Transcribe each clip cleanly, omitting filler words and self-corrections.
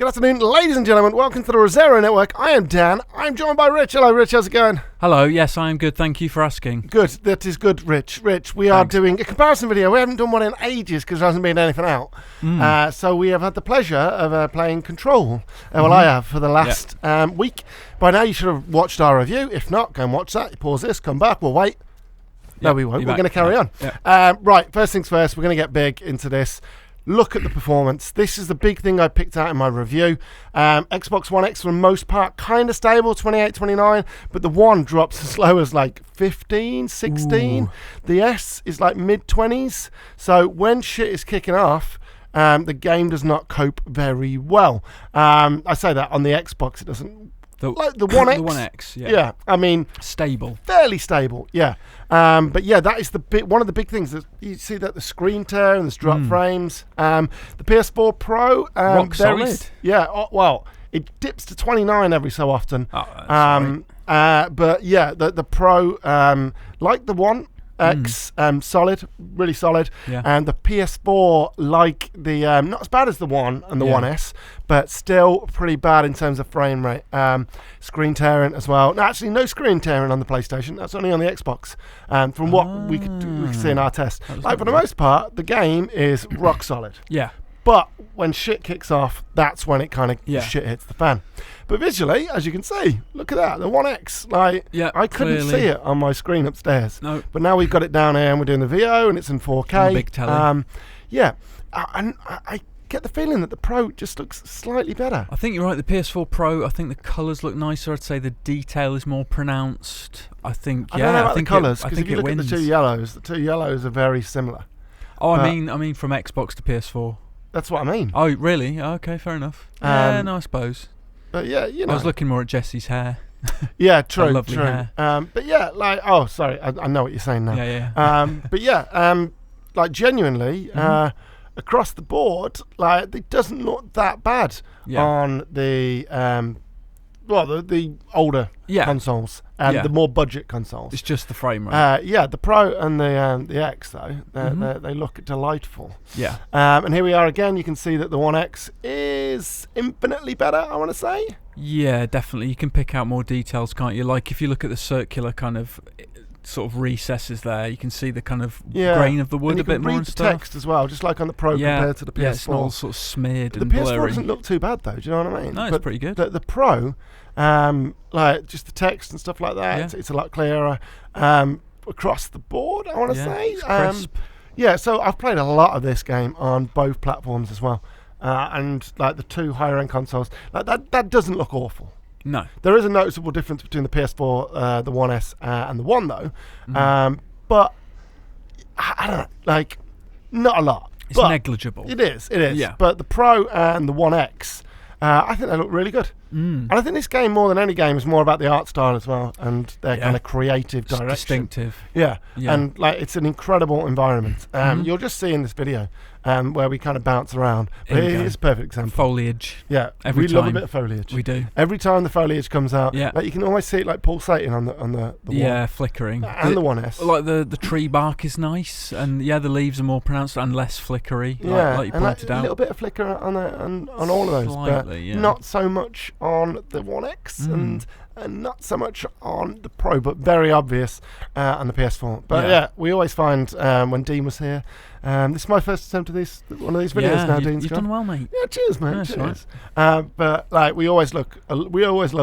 Good afternoon, ladies and gentlemen. Welcome to the Resero Network. I am Dan. I'm joined by Rich. Hello, Rich. How's it going? Hello. Yes, I am good. Thank you for asking. Good. That is good, Rich. Rich, we are doing a comparison video. We haven't done one in ages because there hasn't been anything out. So we have had the pleasure of playing Control. Well, I have for the last week. By now, you should have watched our review. If not, go and watch that. You pause this, come back. We'll wait. No, we won't. We're going to carry on. Right. First things first. We're going to get big into this. Look at the performance. This is the big thing I picked out in my review. Xbox One X for the most part kind of stable, 28, 29, but the One drops as low as like 15, 16. Ooh. The S is like mid-20s. So when shit is kicking off, the game does not cope very well. I say that on the Xbox, it doesn't. Like the One X. The One X, yeah. Yeah, I mean... Stable. Fairly stable, yeah. But yeah, that is one of the big things. That you see that the screen tear and there's drop frames. The PS4 Pro... rock solid. Yeah, well, it dips to 29 every so often. Oh, that's but yeah, the Pro, like the One X, solid, really solid. Yeah. And the PS4, like the not as bad as the One and the One S, but still pretty bad in terms of frame rate. Screen tearing as well. No, actually, no screen tearing on the PlayStation. That's only on the Xbox. From what we could see in our test, like for the most part, the game is rock solid. Yeah. But when shit kicks off, that's when it kind of shit hits the fan. But visually, as you can see, look at that, the One X. Like, I couldn't see it on my screen upstairs. No. But now we've got it down here and we're doing the VO and it's in 4K. Big telly. And I get the feeling that the Pro just looks slightly better. I think you're right. The PS4 Pro, I think the colours look nicer. I'd say the detail is more pronounced. I think, I don't know about the colours, because if you look at the two yellows are very similar. Oh, I mean from Xbox to PS4. That's what I mean. Oh, really? Okay, fair enough. No, I suppose. But yeah, you know. I was looking more at Jesse's hair. Yeah, true, lovely true. Hair. But yeah, like, oh, sorry, I know what you're saying now. Yeah. But yeah, like genuinely, across the board, like it doesn't look that bad on the the older consoles and the more budget consoles. It's just the frame rate. The Pro and the X though, they look delightful. Yeah. And here we are again. You can see that the One X is infinitely better, I want to say. Yeah, definitely. You can pick out more details, can't you? Like if you look at the circular kind of sort of recesses there, you can see the kind of grain of the wood a bit more and stuff. You can read the text as well, just like on the Pro compared to the PS4. Yeah, it's not all sort of smeared and blurry. The PS4 blurry. doesn't look too bad though, do you know what I mean? No, it's pretty good. The Pro, like just the text and stuff like that, it's a lot clearer across the board, I want to say. It's crisp. So I've played a lot of this game on both platforms as well. And like the two higher end consoles, like that doesn't look awful. No. There is a noticeable difference between the PS4, the One S, and the One though. But I don't know, like not a lot. It's negligible. It is. Yeah. But the Pro and the One X, I think they look really good. And I think this game, more than any game, is more about the art style as well and their kind of creative direction. Distinctive. Yeah. And like it's an incredible environment. You'll just see in this video where we kind of bounce around. But it is a perfect example. Foliage. Yeah. We love a bit of foliage. We do. Every time the foliage comes out, like you can always see it like pulsating on the One. Yeah, flickering. And the One S. Like the tree bark is nice, and the leaves are more pronounced and less flickery. Yeah, like you pointed out. A little bit of flicker on all of those, slightly, but not so much on the One X and not so much on the Pro, but very obvious on the PS4. But we always find when Dean was here, this is my first attempt at one of these videos now. Dean's you've done well, mate. Yeah, cheers, mate. Yeah, cheers. But like we always love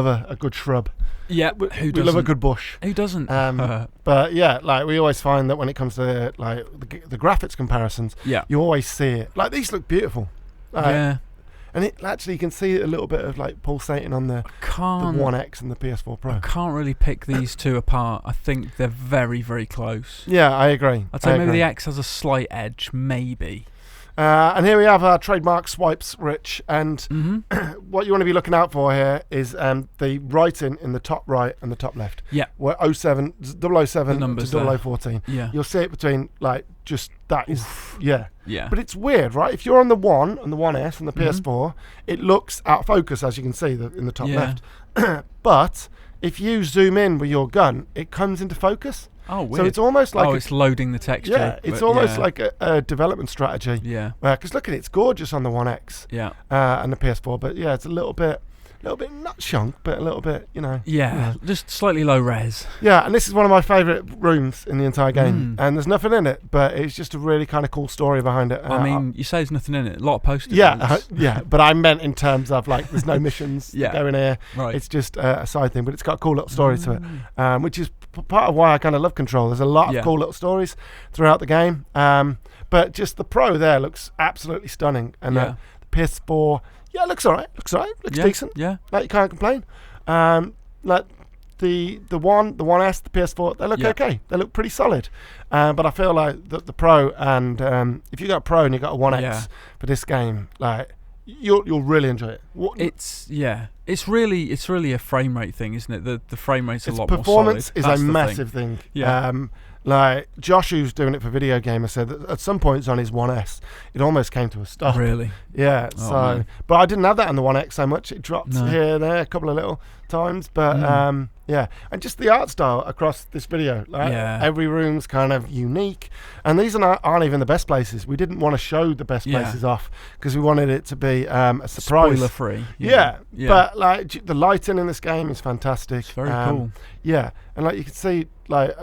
a good shrub. Yeah, we love a good bush. Who doesn't? But yeah, like we always find that when it comes to like the graphics comparisons, you always see it. Like these look beautiful. And it actually, you can see a little bit of like pulsating on the One X and the PS4 Pro. I can't really pick these two apart. I think they're very, very close. Yeah, I agree. I'd say maybe the X has a slight edge, maybe. And here we have our trademark swipes, Rich. And what you want to be looking out for here is the writing in the top right and the top left. Yeah. Where 007 to 0014. Yeah. You'll see it between like just that is Yeah. But it's weird, right? If you're on the One and the One S and the PS4, it looks out of focus, as you can see in the top left. But if you zoom in with your gun, it comes into focus. Oh, weird. So it's almost like it's loading the texture. Yeah, it's almost like a development strategy. Yeah. Because look at it, it's gorgeous on the One X. Yeah. And the PS4, but yeah, it's a little bit not shunk, but a little bit, Yeah, just slightly low res. Yeah, and this is one of my favourite rooms in the entire game. And there's nothing in it, but it's just a really kind of cool story behind it. I mean, you say there's nothing in it. A lot of posters. Yeah, but I meant in terms of like there's no missions going here. Right. It's just a side thing, but it's got a cool little story to it, which is part of why I kind of love Control. There's a lot of cool little stories throughout the game. But just the Pro there looks absolutely stunning, and the PS4. Yeah, it looks alright. Looks decent. Yeah. Like, you can't complain. Like the One S, the PS4, they look okay. They look pretty solid. But I feel like the Pro, and if you got a Pro and you got a One X for this game, like you'll really enjoy it. It's really a frame rate thing, isn't it? The frame rate's a lot more solid. Performance is a massive thing. Yeah. Like Josh, who's doing it for Video Gamer, said that at some points on his One S, it almost came to a stop. Really? Yeah. Man. But I didn't have that on the One X so much. It dropped here and there a couple of little times, but and just the art style across this video. Like every room's kind of unique, and these aren't even the best places. We didn't want to show the best places off because we wanted it to be a surprise. Spoiler free. Yeah. But like the lighting in this game is fantastic. It's very cool. Yeah, and like you can see like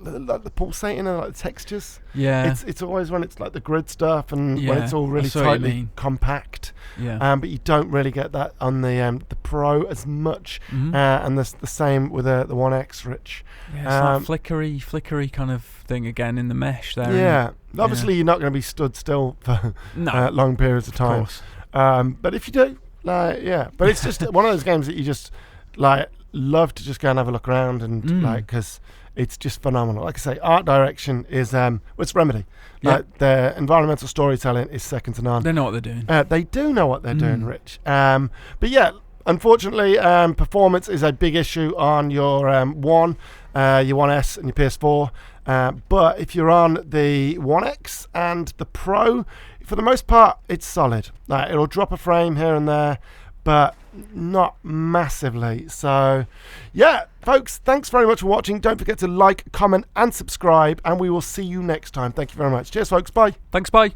the pulsating and like the textures. Yeah. It's always when it's like the grid stuff and when it's all really tightly compact. Yeah. But you don't really get that on the Pro as much. And the same with the One X, Rich. Yeah, it's that flickery kind of thing again in the mesh there. Yeah. Obviously you're not going to be stood still for long periods of time. Of course. But if you do, but it's just one of those games that you just like love to just go and have a look around and like, because it's just phenomenal. Like I say, art direction is it's Remedy. Like their environmental storytelling is second to none. They know what they're doing. They do know what they're doing, Rich. But yeah, unfortunately, performance is a big issue on your One S and your PS4. But if you're on the One X and the Pro, for the most part, it's solid. Like it'll drop a frame here and there, but not massively. So yeah, folks, thanks very much for watching. Don't forget to like, comment and subscribe, and we will see you next time. Thank you very much. Cheers, folks. Bye. Thanks. Bye.